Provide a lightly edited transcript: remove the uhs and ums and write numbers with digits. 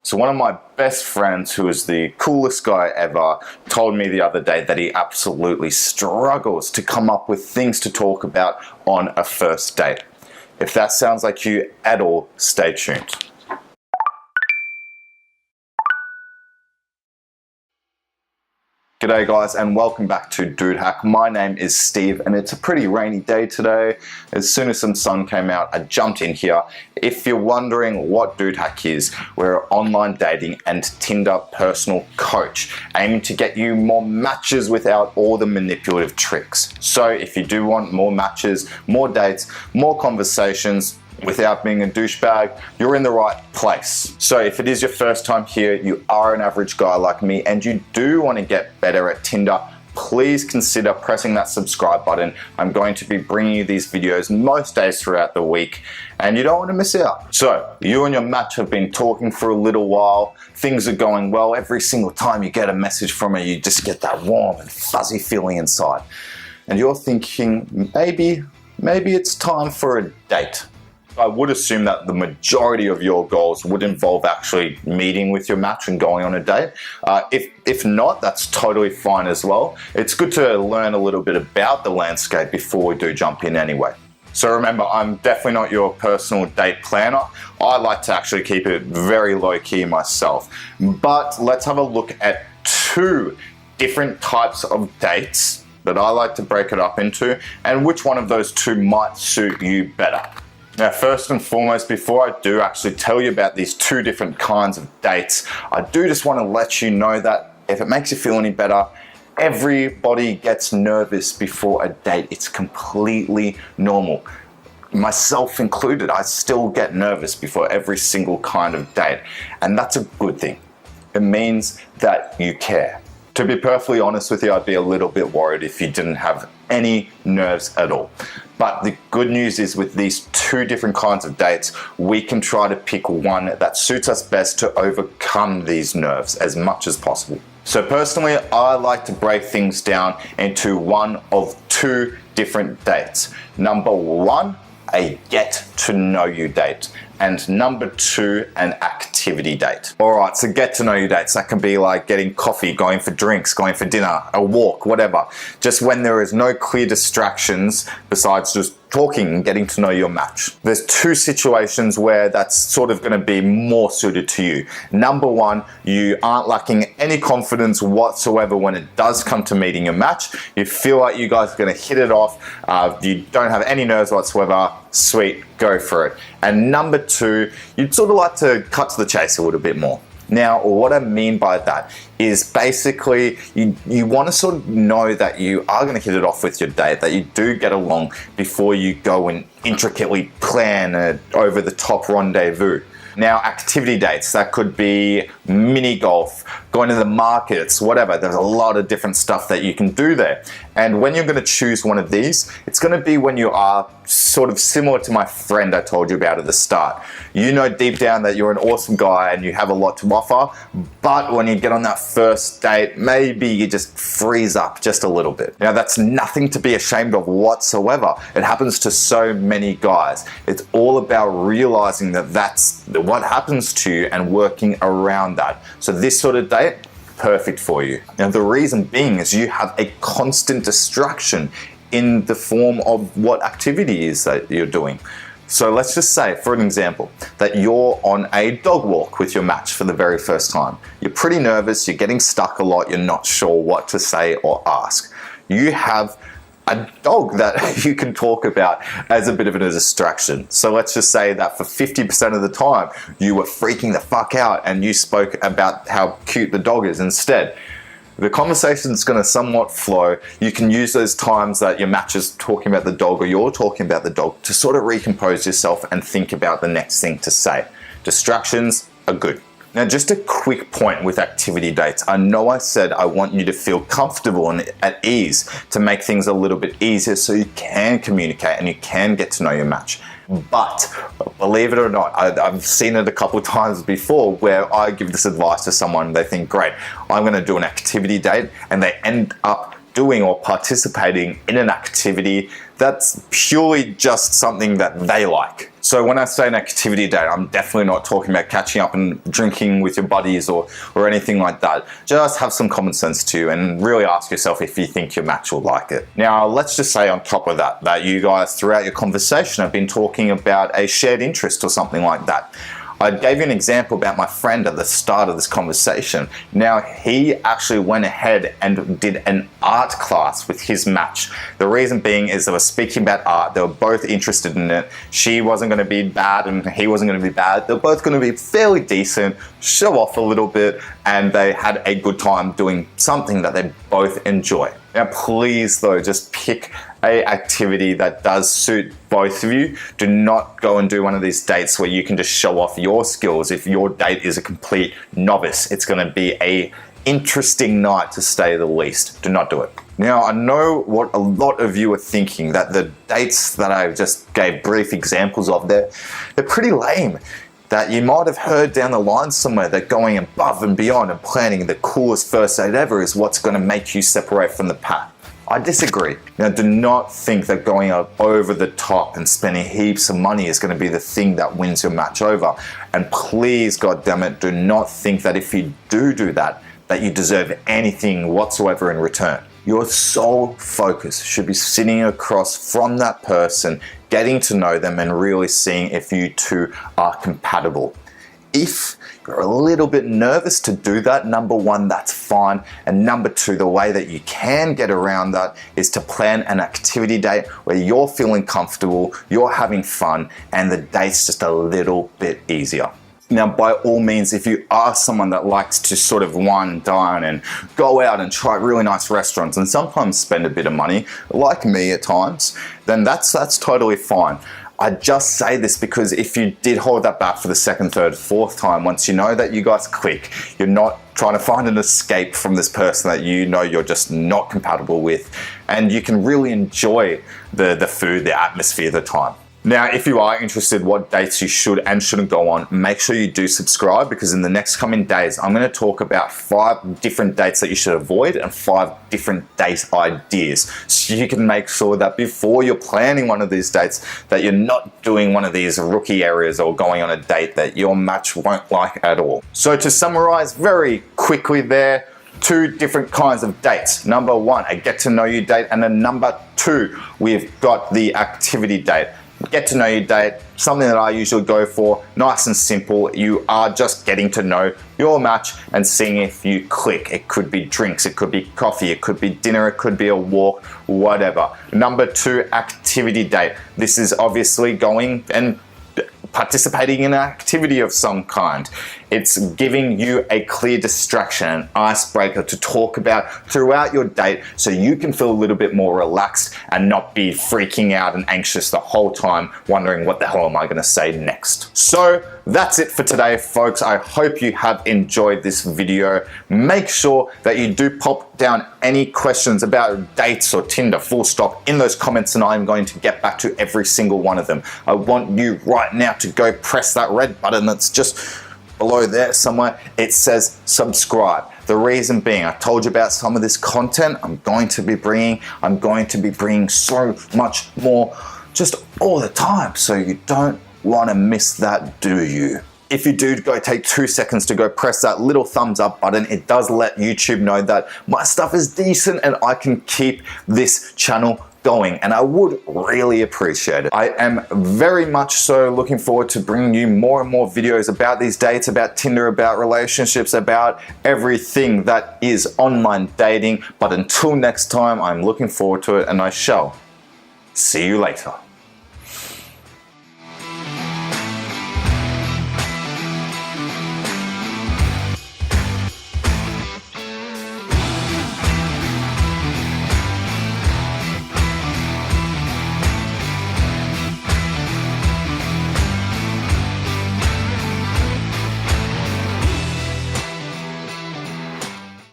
So one of my best friends, who is the coolest guy ever, told me the other day that he absolutely struggles to come up with things to talk about on a first date. If that sounds like you at all, stay tuned. G'day guys, and welcome back to Dude Hack. My name is Steve and it's a pretty rainy day today. As soon as some sun came out, I jumped in here. If you're wondering what Dude Hack is, we're an online dating and Tinder personal coach aiming to get you more matches without all the manipulative tricks. So if you do want more matches, more dates, more conversations, without being a douchebag, you're in the right place. So if it is your first time here, you are an average guy like me, and you do want to get better at Tinder, please consider pressing that subscribe button. I'm going to be bringing you these videos most days throughout the week, and you don't want to miss out. So you and your match have been talking for a little while. Things are going well. Every single time you get a message from her, you just get that warm and fuzzy feeling inside. And you're thinking, maybe it's time for a date. I would assume that the majority of your goals would involve actually meeting with your match and going on a date. If not, that's totally fine as well. It's good to learn a little bit about the landscape before we do jump in anyway. So remember, I'm definitely not your personal date planner. I like to actually keep it very low key myself. But let's have a look at two different types of dates that I like to break it up into, and which one of those two might suit you better. Now, first and foremost, before I do actually tell you about these two different kinds of dates, I do just want to let you know that if it makes you feel any better, everybody gets nervous before a date. It's completely normal. Myself included, I still get nervous before every single kind of date, and that's a good thing. It means that you care. To be perfectly honest with you, I'd be a little bit worried if you didn't have any nerves at all. But the good news is, with these two different kinds of dates, we can try to pick one that suits us best to overcome these nerves as much as possible. So personally, I like to break things down into one of two different dates. Number one, a get to know you date. And number two, an activity date. All right, so get to know you dates. That can be like getting coffee, going for drinks, going for dinner, a walk, whatever. Just when there is no clear distractions besides just talking and getting to know your match. There's two situations where that's sort of going to be more suited to you. Number one, you aren't lacking any confidence whatsoever when it does come to meeting your match. You feel like you guys are going to hit it off. You don't have any nerves whatsoever. Sweet, go for it. And number two, you'd sort of like to cut to the chase a little bit more. Now, what I mean by that is basically you want to sort of know that you are going to hit it off with your date, that you do get along before you go and intricately plan an over-the-top rendezvous. Now, activity dates, that could be mini golf, going to the markets, whatever. There's a lot of different stuff that you can do there. And when you're going to choose one of these, it's going to be when you are sort of similar to my friend I told you about at the start. You know deep down that you're an awesome guy and you have a lot to offer, but when you get on that first date, maybe you just freeze up just a little bit. Now, that's nothing to be ashamed of whatsoever. It happens to so many guys. It's all about realizing that that's what happens to you and working around that. So this sort of date, perfect for you. Now, the reason being is you have a constant distraction in the form of what activity is that you're doing. So let's just say, for an example, that you're on a dog walk with your match for the very first time. You're pretty nervous, you're getting stuck a lot, you're not sure what to say or ask. You have a dog that you can talk about as a bit of a distraction. So let's just say that for 50% of the time, you were freaking the fuck out and you spoke about how cute the dog is instead. The conversation's going to somewhat flow. You can use those times that your match is talking about the dog or you're talking about the dog to sort of recompose yourself and think about the next thing to say. Distractions are good. Now, just a quick point with activity dates. I know I said I want you to feel comfortable and at ease to make things a little bit easier so you can communicate and you can get to know your match. But believe it or not, I've seen it a couple of times before where I give this advice to someone and they think, great, I'm going to do an activity date, and they end up doing or participating in an activity that's purely just something that they like. So when I say an activity date, I'm definitely not talking about catching up and drinking with your buddies or anything like that. Just have some common sense to you and really ask yourself if you think your match will like it. Now, let's just say on top of that you guys throughout your conversation have been talking about a shared interest or something like that. I gave you an example about my friend at the start of this conversation. Now, he actually went ahead and did an art class with his match. The reason being is they were speaking about art. They were both interested in it. She wasn't going to be bad and he wasn't going to be bad. They're both going to be fairly decent, show off a little bit, and they had a good time doing something that they both enjoy. Now, please though, just pick a activity that does suit both of you. Do not go and do one of these dates where you can just show off your skills. If your date is a complete novice, it's going to be a interesting night to say the least. Do not do it. Now, I know what a lot of you are thinking, that the dates that I just gave brief examples of, they're pretty lame. That you might have heard down the line somewhere that going above and beyond and planning the coolest first date ever is what's going to make you separate from the pack. I disagree. Now, do not think that going up over the top and spending heaps of money is going to be the thing that wins your match over. And please, goddammit, do not think that if you do that you deserve anything whatsoever in return. Your sole focus should be sitting across from that person, getting to know them and really seeing if you two are compatible. If you're a little bit nervous to do that, number one, that's fine. And number two, the way that you can get around that is to plan an activity date where you're feeling comfortable, you're having fun, and the date's just a little bit easier. Now, by all means, if you are someone that likes to sort of wine and dine and go out and try really nice restaurants and sometimes spend a bit of money, like me at times, then that's totally fine. I just say this because if you did hold that back for the second, third, fourth time, once you know that you guys click, you're not trying to find an escape from this person that you know you're just not compatible with, and you can really enjoy the food, the atmosphere, the time. Now, if you are interested what dates you should and shouldn't go on, make sure you do subscribe, because in the next coming days, I'm going to talk about 5 different dates that you should avoid and 5 different date ideas. So you can make sure that before you're planning one of these dates, that you're not doing one of these rookie areas or going on a date that your match won't like at all. So to summarize very quickly there, 2 different kinds of dates. Number 1, a get to know you date, and then number 2, we've got the activity date. Get to know you date, something that I usually go for, nice and simple. You are just getting to know your match and seeing if you click. It could be drinks, it could be coffee, it could be dinner, it could be a walk, whatever. Number 2, activity date. This is obviously going and participating in an activity of some kind. It's giving you a clear distraction, an icebreaker to talk about throughout your date so you can feel a little bit more relaxed and not be freaking out and anxious the whole time, wondering what the hell am I going to say next. So that's it for today, folks. I hope you have enjoyed this video. Make sure that you do pop down any questions about dates or Tinder, full stop, in those comments, and I'm going to get back to every single one of them. I want you right now to go press that red button that's just below there somewhere. It says subscribe. The reason being, I told you about some of this content I'm going to be bringing so much more just all the time. So you don't want to miss that, do you? If you do, go take 2 seconds to go press that little thumbs up button. It does let YouTube know that my stuff is decent and I can keep this channel going, and I would really appreciate it. I am very much so looking forward to bringing you more and more videos about these dates, about Tinder, about relationships, about everything that is online dating. But until next time, I'm looking forward to it, and I shall see you later.